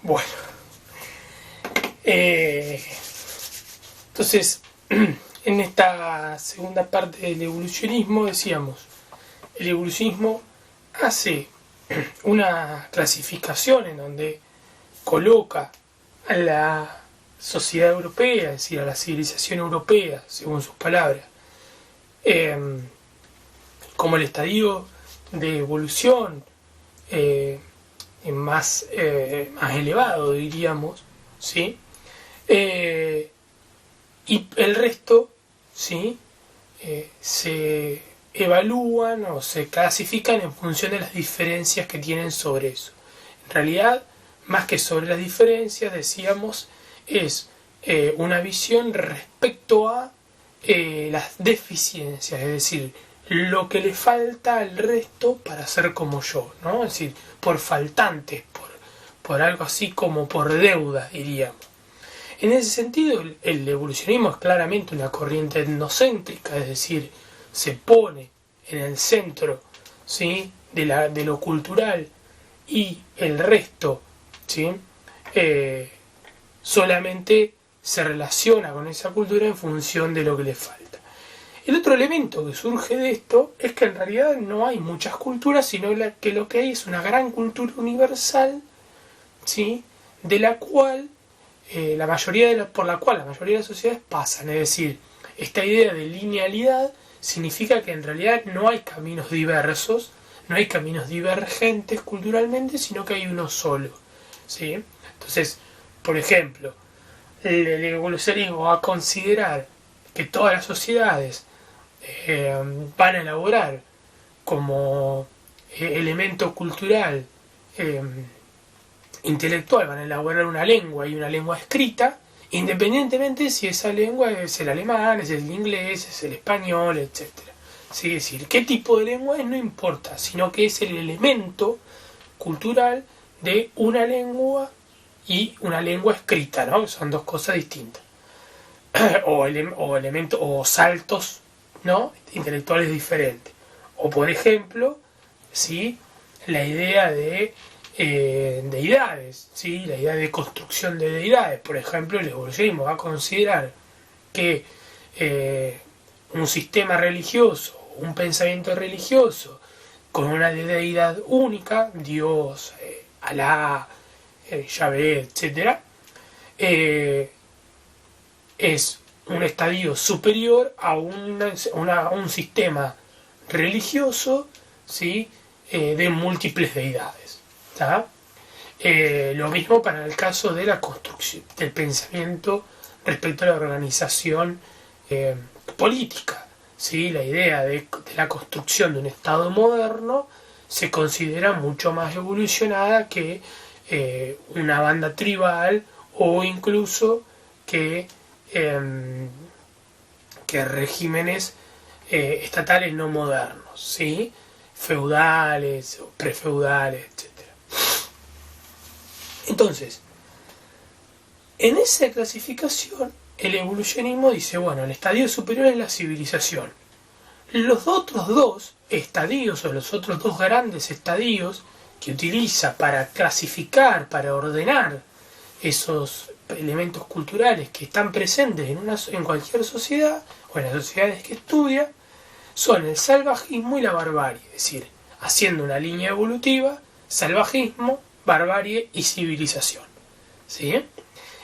Bueno, entonces, en esta segunda parte del evolucionismo decíamos, el evolucionismo hace una clasificación en donde coloca a la sociedad europea, es decir, a la civilización europea, según sus palabras, como el estadio de evolución más elevado, diríamos, ¿sí? Y el resto, ¿sí? Se evalúan o se clasifican en función de las diferencias que tienen sobre eso. En realidad, más que sobre las diferencias, decíamos, es una visión respecto a las deficiencias, es decir, lo que le falta al resto para ser como yo, ¿no? Es decir, por faltantes, por algo así como por deuda, diríamos. En ese sentido, el evolucionismo es claramente una corriente etnocéntrica, es decir, se pone en el centro, ¿sí?, de lo cultural, y el resto, ¿sí?, solamente se relaciona con esa cultura en función de lo que le falta. El otro elemento que surge de esto es que en realidad no hay muchas culturas, sino que lo que hay es una gran cultura universal, ¿sí?, de la cual por la cual la mayoría de las sociedades pasan. Es decir, esta idea de linealidad significa que en realidad no hay caminos diversos, no hay caminos divergentes culturalmente, sino que hay uno solo, ¿sí? Entonces, por ejemplo, el evolucionismo va a considerar que todas las sociedades van a elaborar como elemento cultural intelectual, van a elaborar una lengua y una lengua escrita, independientemente si esa lengua es el alemán, es el inglés, es el español, etc. ¿Sí? Es decir, qué tipo de lengua es no importa, sino que es el elemento cultural de una lengua y una lengua escrita, ¿no? Son dos cosas distintas. o saltos, ¿no?, intelectuales diferentes. O por ejemplo, ¿sí?, la idea de deidades, ¿sí?, la idea de construcción de deidades. Por ejemplo, el evolucionismo va a considerar que un sistema religioso, un pensamiento religioso con una deidad única, Dios, Alá, Yahvé, etc., es un estadio superior a un sistema religioso, ¿sí?, de múltiples deidades, ¿tá? Lo mismo para el caso de la construcción del pensamiento respecto a la organización política, ¿sí? La idea de la construcción de un Estado moderno se considera mucho más evolucionada que una banda tribal o incluso que regímenes estatales no modernos, ¿sí?, feudales o prefeudales, etc. Entonces, en esa clasificación, el evolucionismo dice, bueno, el estadio superior es la civilización. Los otros dos estadios, o los otros dos grandes estadios que utiliza para clasificar, para ordenar esos elementos culturales que están presentes en cualquier sociedad, o en las sociedades que estudia, son el salvajismo y la barbarie. Es decir, haciendo una línea evolutiva, salvajismo, barbarie y civilización, ¿sí?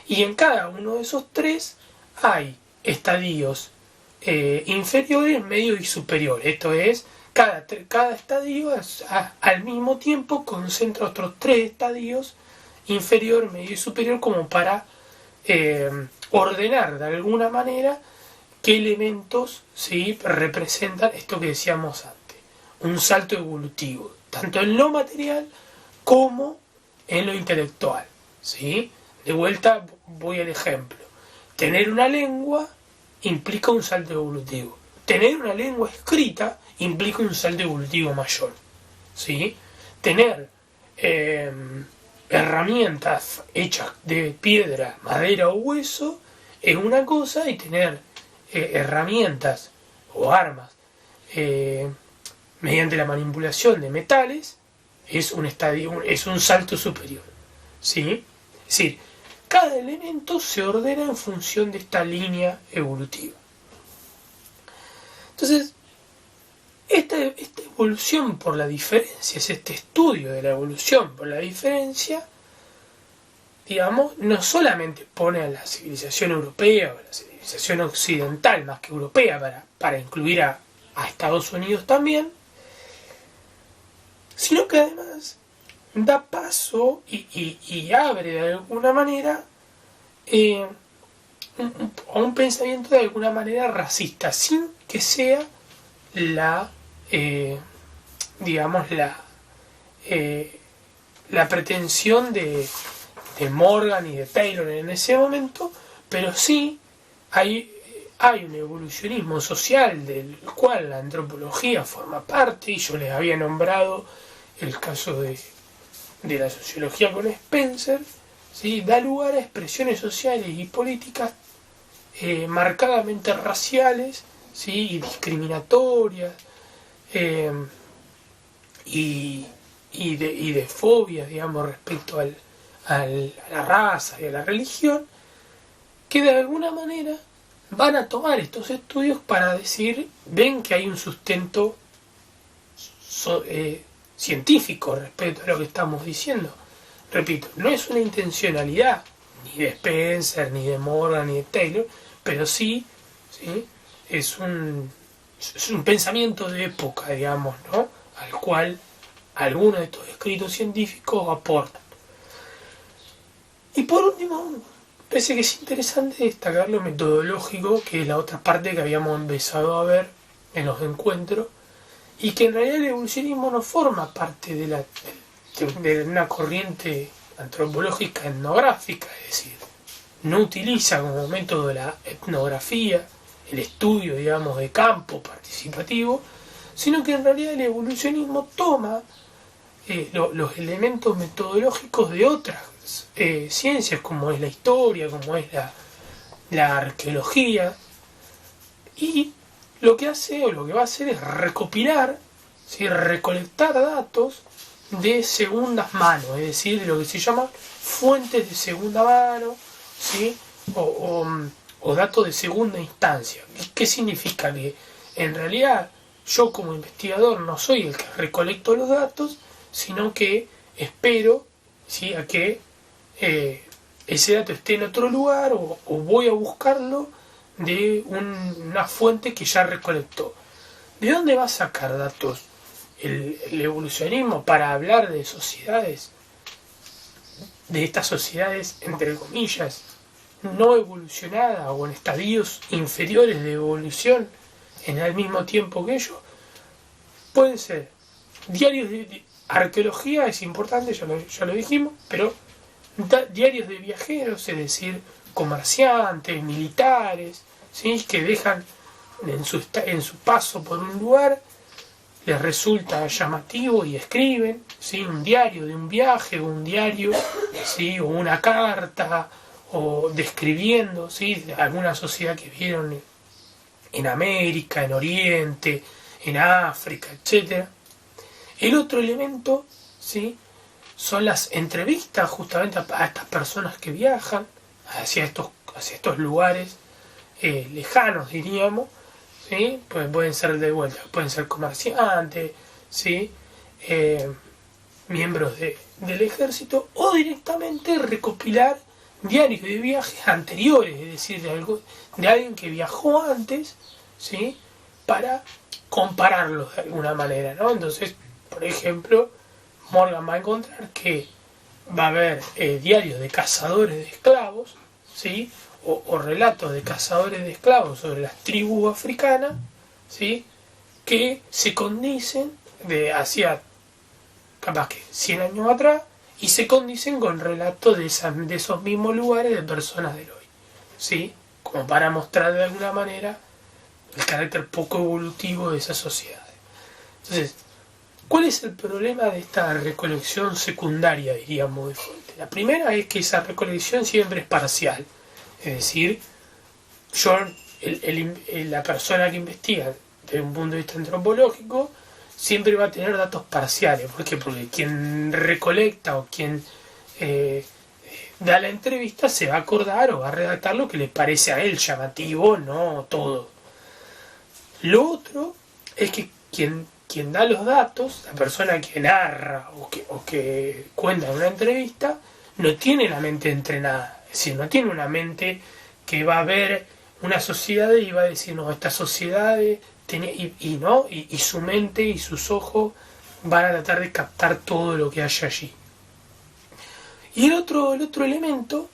Y en cada uno de esos tres hay estadios inferiores, medios y superiores. Esto es, cada estadio al mismo tiempo concentra otros tres estadios, inferior, medio y superior, como para ordenar de alguna manera qué elementos, ¿sí?, representan esto que decíamos antes, un salto evolutivo, tanto en lo material como en lo intelectual, ¿sí? De vuelta voy al ejemplo. Tener una lengua implica un salto evolutivo. Tener una lengua escrita implica un salto evolutivo mayor, ¿sí? Tener herramientas hechas de piedra, madera o hueso es una cosa, y tener herramientas o armas mediante la manipulación de metales es un salto superior, ¿sí? Es decir, cada elemento se ordena en función de esta línea evolutiva. Entonces, esta evolución por la diferencia, es este estudio de la evolución por la diferencia, digamos, no solamente pone a la civilización europea o a la civilización occidental más que europea para incluir a Estados Unidos también, sino que además da paso y abre de alguna manera a un pensamiento de alguna manera racista, sin que sea la pretensión de Morgan y de Taylor en ese momento, pero sí hay un evolucionismo social del cual la antropología forma parte, y yo les había nombrado el caso de la sociología con Spencer, ¿sí? Da lugar a expresiones sociales y políticas marcadamente raciales, ¿sí? Y discriminatorias, y de fobias, digamos, respecto a la raza y a la religión, que de alguna manera van a tomar estos estudios para decir, ven que hay un sustento científico respecto a lo que estamos diciendo. Repito, no es una intencionalidad ni de Spencer, ni de Morgan, ni de Taylor, pero sí es un pensamiento de época, digamos, ¿no? Al cual algunos de estos escritos científicos aportan. Y por último, parece que es interesante destacar lo metodológico, que es la otra parte que habíamos empezado a ver en los encuentros, y que en realidad el evolucionismo no forma parte de una corriente antropológica etnográfica, es decir, no utiliza como método la etnografía, el estudio, digamos, de campo participativo, sino que en realidad el evolucionismo toma los elementos metodológicos de otras ciencias, como es la historia, como es la arqueología, y lo que hace o lo que va a hacer es recopilar, ¿sí? Recolectar datos de segundas manos, es decir, de lo que se llama fuentes de segunda mano, ¿sí? O datos de segunda instancia. ¿Qué significa? Que en realidad yo como investigador no soy el que recolecto los datos, sino que espero, ¿sí? A que ese dato esté en otro lugar, o voy a buscarlo de una fuente que ya recolectó. ¿De dónde va a sacar datos el evolucionismo para hablar de sociedades, de estas sociedades entre comillas no evolucionadas o en estadios inferiores de evolución en el mismo tiempo que ellos? Pueden ser diarios de arqueología, es importante, ya lo dijimos, pero diarios de viajeros, es decir, comerciantes, militares, ¿sí? Que dejan en su paso por un lugar, les resulta llamativo y escriben, ¿sí? Un diario de un viaje, un diario, ¿sí? O una carta, o describiendo, ¿sí? Alguna sociedad que vieron en América, en Oriente, en África, etc. El otro elemento, ¿sí? Son las entrevistas justamente a estas personas que viajan hacia estos lugares lejanos, diríamos, ¿sí? Pues pueden ser de vuelta, pueden ser comerciantes, ¿sí? Miembros del ejército, o directamente recopilar diarios de viajes anteriores, es decir, de alguien que viajó antes, ¿sí? Para compararlos de alguna manera, ¿no? Entonces, por ejemplo, Morgan va a encontrar que va a haber diarios de cazadores de esclavos, ¿sí? O relatos de cazadores de esclavos sobre las tribus africanas, ¿sí? Que se condicen de hacia capaz que 100 años atrás, y se condicen con relatos de esos mismos lugares de personas del hoy, ¿sí? Como para mostrar de alguna manera el carácter poco evolutivo de esas sociedades. Entonces, ¿cuál es el problema de esta recolección secundaria, diríamos, de fuente? La primera es que esa recolección siempre es parcial. Es decir, la persona que investiga desde un punto de vista antropológico siempre va a tener datos parciales. ¿Por qué? Porque quien recolecta o quien da la entrevista se va a acordar o va a redactar lo que le parece a él llamativo, no todo. Lo otro es que quien da los datos, la persona que narra o que cuenta en una entrevista, no tiene la mente entrenada. Es decir, no tiene una mente que va a ver una sociedad y va a decir, no, esta sociedad y su mente y sus ojos van a tratar de captar todo lo que hay allí. Y el otro elemento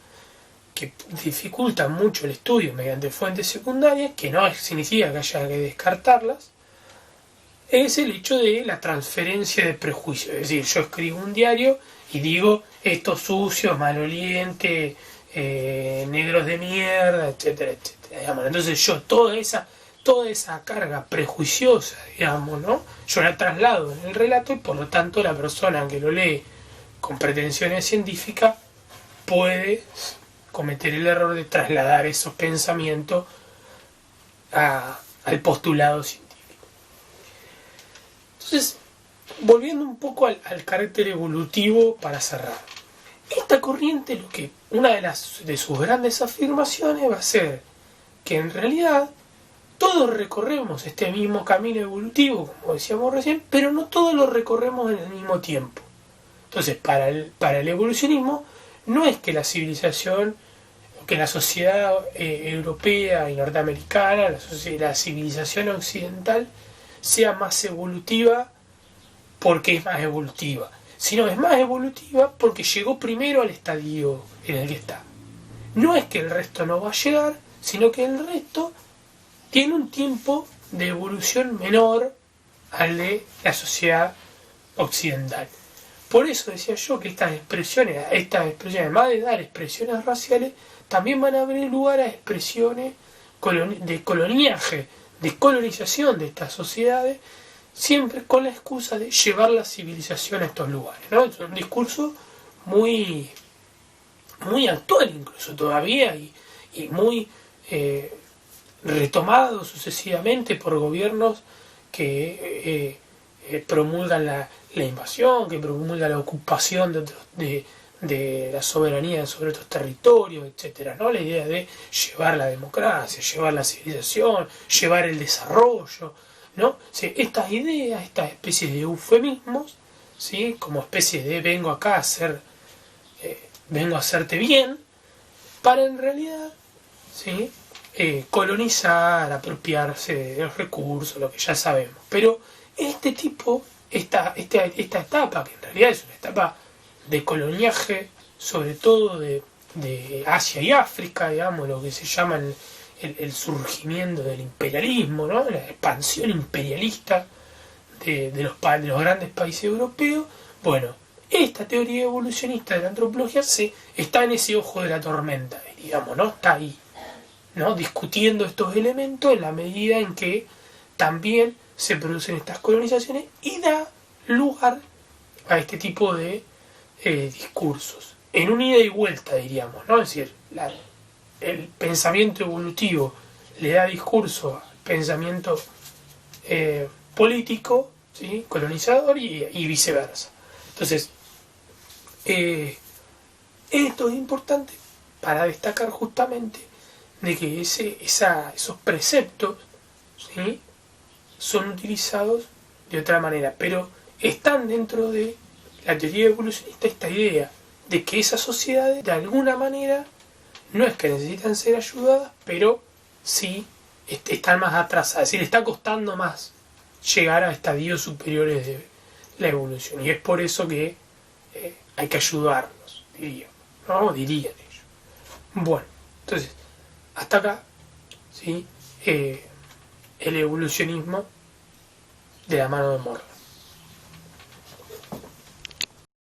que dificulta mucho el estudio mediante fuentes secundarias, que no significa que haya que descartarlas, es el hecho de la transferencia de prejuicios. Es decir, yo escribo un diario y digo, esto sucio, maloliente, negros de mierda, etcétera, etcétera. Digamos. Entonces yo toda esa carga prejuiciosa, digamos, ¿no? Yo la traslado en el relato y por lo tanto la persona que lo lee con pretensiones científicas puede cometer el error de trasladar esos pensamientos al postulado científico. Entonces, volviendo un poco al carácter evolutivo para cerrar. Esta corriente, una de sus grandes afirmaciones va a ser que en realidad todos recorremos este mismo camino evolutivo, como decíamos recién, pero no todos lo recorremos en el mismo tiempo. Entonces, para el evolucionismo, no es que la civilización, que la sociedad europea y norteamericana, la civilización occidental, sea más evolutiva porque es más evolutiva, sino es más evolutiva porque llegó primero al estadio en el que está. No es que el resto no va a llegar, sino que el resto tiene un tiempo de evolución menor al de la sociedad occidental. Por eso decía yo que estas expresiones, además de dar expresiones raciales, también van a abrir lugar a expresiones de coloniaje, de colonización de estas sociedades, siempre con la excusa de llevar la civilización a estos lugares, ¿no? Es un discurso muy, muy actual incluso todavía y muy retomado sucesivamente por gobiernos que promulgan la invasión, que promulgan la ocupación de la soberanía sobre otros territorios, etcétera, ¿no? La idea de llevar la democracia, llevar la civilización, llevar el desarrollo, ¿no? Sí, estas ideas, estas especies de eufemismos, ¿sí? Como especie de vengo acá a vengo a hacerte bien, para en realidad, ¿sí? Colonizar, apropiarse de los recursos, lo que ya sabemos. Pero esta etapa, que en realidad es una etapa de coloniaje, sobre todo de Asia y África, digamos, lo que se llama el surgimiento del imperialismo, ¿no? La expansión imperialista de los grandes países europeos. Bueno, esta teoría evolucionista de la antropología está en ese ojo de la tormenta, digamos, ¿no? Está ahí, ¿no? Discutiendo estos elementos en la medida en que también se producen estas colonizaciones y da lugar a este tipo de discursos. En un ida y vuelta, diríamos, ¿no? Es decir, el pensamiento evolutivo le da discurso al pensamiento político, ¿sí? Colonizador y viceversa. Entonces, esto es importante para destacar justamente de que esos preceptos, ¿sí? Son utilizados de otra manera, pero están dentro de la teoría evolucionista esta idea de que esas sociedades de alguna manera no es que necesitan ser ayudadas, pero sí están más atrasadas, es decir, está costando más llegar a estadios superiores de la evolución, y es por eso que hay que ayudarlos, dirían ellos. Bueno, entonces, hasta acá, ¿sí? El evolucionismo de la mano de Morgan.